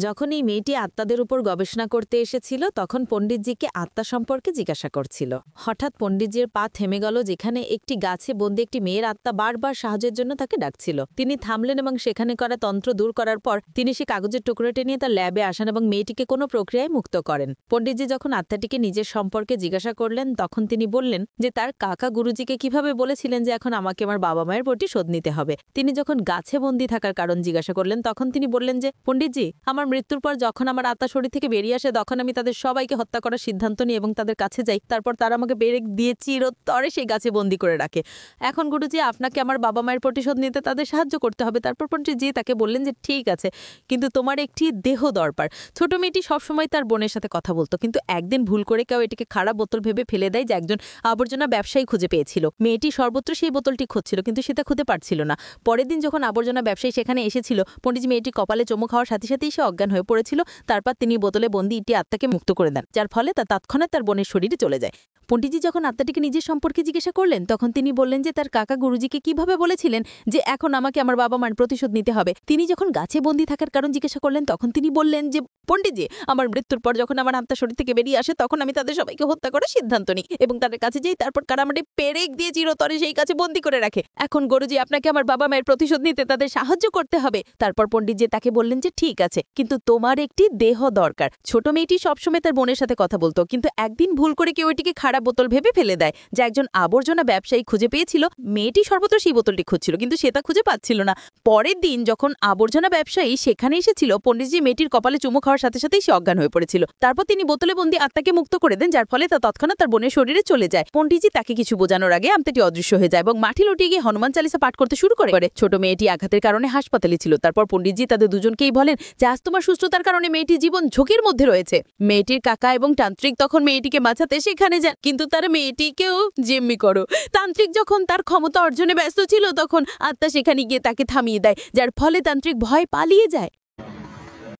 যখন এই মেয়েটি আত্মাদের উপর গবেষণা করতে এসেছিল তখন পণ্ডিতজিকে আত্মা সম্পর্কে জিজ্ঞাসা করছিল। হঠাৎ পণ্ডিতজির পা থেমে গেল যেখানে একটি গাছে বন্দি একটি মেয়ের আত্মা বারবার সাহায্যের জন্য তাকে ডাকছিল। তিনি থামলেন এবং সেখানে করা তন্ত্র দূর করার পর তিনি সে কাগজের টুকরোটি নিয়ে তার ল্যাবে আসেন এবং মেয়েটিকে কোনো প্রক্রিয়ায় মুক্ত করেন। পণ্ডিতজি যখন আত্মাটিকে নিজের সম্পর্কে জিজ্ঞাসা করলেন তখন তিনি বললেন যে তার কাকা গুরুজিকে কিভাবে বলেছিলেন যে এখন আমাকে আমার বাবা মায়ের প্রতি শোধ নিতে হবে। তিনি যখন গাছে বন্দি থাকার কারণ জিজ্ঞাসা করলেন তখন তিনি বললেন যে পণ্ডিতজি, আমার মৃত্যুর পর যখন আমার আত্মা শরীর থেকে বেরিয়ে আসে তখন আমি তাদের সবাইকে হত্যা করার সিদ্ধান্ত নিই এবং তাদের কাছে যাই। তারপর তারা আমাকে পেরেক দিয়ে চিরতরে সেই গাছে বন্দি করে রাখে। এখন গুরুজি, আপনাকে আমার বাবা মায়ের প্রতিশোধ নিতে তাদের সাহায্য করতে হবে। তারপর পণ্ডিতজি তাকে বললেন যে ঠিক আছে, কিন্তু তোমার একটি দেহ দরকার। ছোট মেয়েটি সবসময় তার বোনের সাথে কথা বলতো, কিন্তু একদিন ভুল করে কেউ এটিকে খারাপ বোতল ভেবে ফেলে দেয়, যে একজন আবর্জনা ব্যবসায়ী খুঁজে পেয়েছিল। মেয়েটি সর্বত্র সেই বোতলটি খুঁজছিল কিন্তু সেটা খুঁজে পারছিল না। পরের দিন যখন আবর্জনা ব্যবসায়ী সেখানে এসেছিল, পণ্ডিতজি মেয়েটি কপালে চুমু খাওয়ার সাথে সাথেই সে অজ্ঞান হয়ে পড়েছিল। তারপর তিনি বোতলে বন্দি ইটি আত্মাকে মুক্ত করে দেন, যার ফলে তা তৎক্ষণাৎ তার বোনের শরীরে চলে যায়। পণ্ডিতজি যখন আত্মাটিকে নিজের সম্পর্কে জিজ্ঞাসা করলেন তখন তিনি বললেন যে তার কাকা গুরুজিকে কিভাবে বলেছিলেন যে এখন আমাকে আমার বাবা মার প্রতিশোধ নিতে হবে। তিনি যখন গাছে বন্দি থাকার কারণ জিজ্ঞাসা করলেন তখন তিনি বললেন যে পণ্ডিতজি, আমার মৃত্যুর পর যখন আমার আত্মা শরীর থেকে বেরিয়ে আসে তখন আমি তাদের সবাইকে হত্যা করার সিদ্ধান্ত নিই এবং তাদের কাছে যাই। তারপর কারা আমাকে পেরেক দিয়ে চিরতরে সেই কাছে বন্দি করে রাখে। এখন গুরুজি, আপনাকে আমার বাবা মায়ের প্রতিশোধ নিতে তাদের সাহায্য করতে হবে। তারপর পণ্ডিতজি তাকে বললেন যে ঠিক আছে, কিন্তু তোমার একটি দেহ দরকার। ছোট মেয়েটি সবসময় তার বোনের সাথে কথা বলতো, কিন্তু একদিন ভুল করে কেউ এটিকে খারাপ বোতল ভেবে ফেলে দেয়, যা একজন আবর্জনা ব্যবসায়ী খুঁজে পেয়েছিল। মেয়েটি সর্বত্র সেই বোতলটি খুঁজছিল কিন্তু সে তা খুঁজে পাচ্ছিল না। পরের দিন যখন আবর্জনা ব্যবসায়ী সেখানে এসেছিল, পণ্ডিতজি মেয়েটির কপালে চুমু খাওয়ার সাথে সাথেই সে অজ্ঞান হয়ে পড়েছিল। তারপর তিনি বোতলে বন্দি আত্মাকে মুক্ত করে দেন, যার ফলে তা তৎক্ষণাৎ তার বোনের শরীরে চলে যায়। পণ্ডিতজি তাকে কিছু বোঝানোর আগে আত্মাটি অদৃশ্য হয়ে যায় এবং মাটি লুটিয়ে গিয়ে হনুমান চালিসা পাঠ করতে শুরু করে। ছোট মেয়েটি আঘাতের কারণে হাসপাতালে ছিল। তারপর পণ্ডিতজি তাদের দুজনকেই বলেন যে আজ তোমার সুস্থতার কারণে মেয়েটির জীবন ঝুঁকির মধ্যে রয়েছে। মেয়েটির কাকা এবং তান্ত্রিক তখন মেয়েটিকে বাঁচাতে সেখানে যান, কিন্তু তারা মেয়েটিকেও জিম্মি করো। তান্ত্রিক যখন তার ক্ষমতা অর্জনে ব্যস্ত ছিল তখন আত্মা সেখানে গিয়ে তাকে থামিয়ে দেয়, যার ফলে তান্ত্রিক ভয় পালিয়ে যায়।